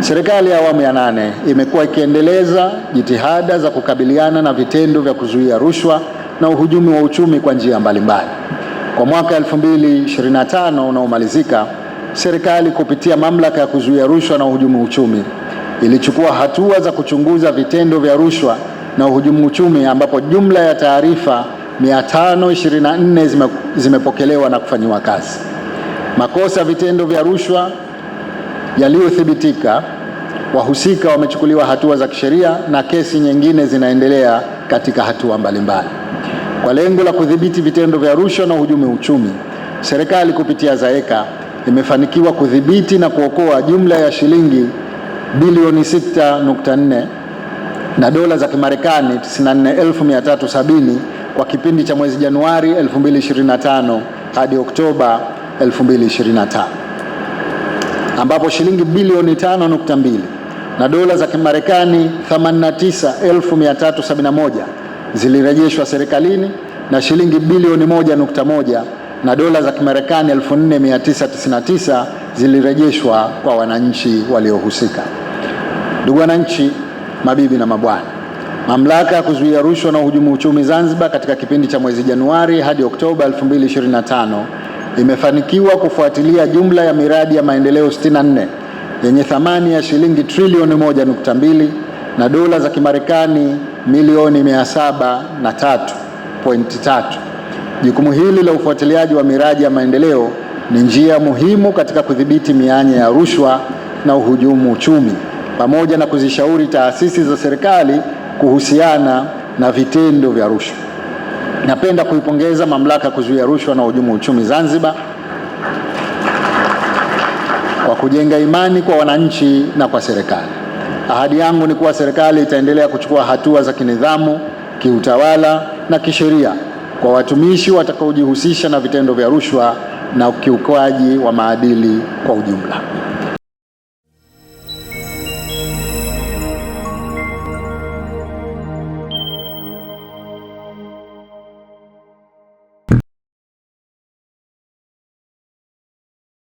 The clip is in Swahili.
Serikali ya awamu ya 8 imekuwa ikiendeleza jitihada za kukabiliana na vitendo vya kuzuia rushwa na uhujumu wa uchumi kwa njia mbalimbali. Kwa mwaka 2025 unaomalizika, serikali kupitia mamlaka ya kuzuia rushwa na uhujumu uchumi ilichukua hatua za kuchunguza vitendo vya rushwa na uhujumu uchumi, ambapo jumla ya taarifa 524 zimepokelewa na kufanyiwa kazi. Makosa vitendo vya rushwa yaliyothibitika, wahusika wamechukuliwa hatua za kisheria na kesi nyingine zinaendelea katika hatua mbalimbali. Kwa lengo la kudhibiti vitendo vya rushwa na uhujumu uchumi, serikali kupitia ZAECA imefanikiwa kudhibiti na kuokoa jumla ya shilingi bilioni 6.4 na dola za Kimarekani 94,370 kwa kipindi cha mwezi Januari 2025 hadi Oktoba 2025, ambapo shilingi bilioni 5.2 na dola za Kimarekani 89,371 zilirejeshwa serikalini na shilingi bilioni 1.1 na dola za Kimarekani 4,999 zilirejeshwa kwa wananchi waliohusika. Ndugu wananchi, mabibi na mabwana, Mamlaka ya kuzuia rushwa na uhujumu uchumi Zanzibar katika kipindi cha mwezi Januari hadi Oktoba 2025 imefanikiwa kufuatilia jumla ya miradi ya maendeleo 64 yenye thamani ya shilingi trilioni 1.2 na dola za Kimarekani milioni 703.3. Jukumu hili la ufuatiliaji wa miradi ya maendeleo ni njia muhimu katika kudhibiti mianya ya rushwa na uhujumu uchumi pamoja na kuzishauri taasisi za serikali kuhusiana na vitendo vya rushwa. Napenda kuipongeza Mamlaka ya kuzuia rushwa na uhujumu uchumi Zanzibar kwa kujenga imani kwa wananchi na kwa serikali. Ahadi yangu ni kuwa serikali itaendelea kuchukua hatua za kinidhamu, kiutawala na kisheria kwa watumishi watakaojihusisha na vitendo vya rushwa na ukiukwaji wa maadili kwa ujumla.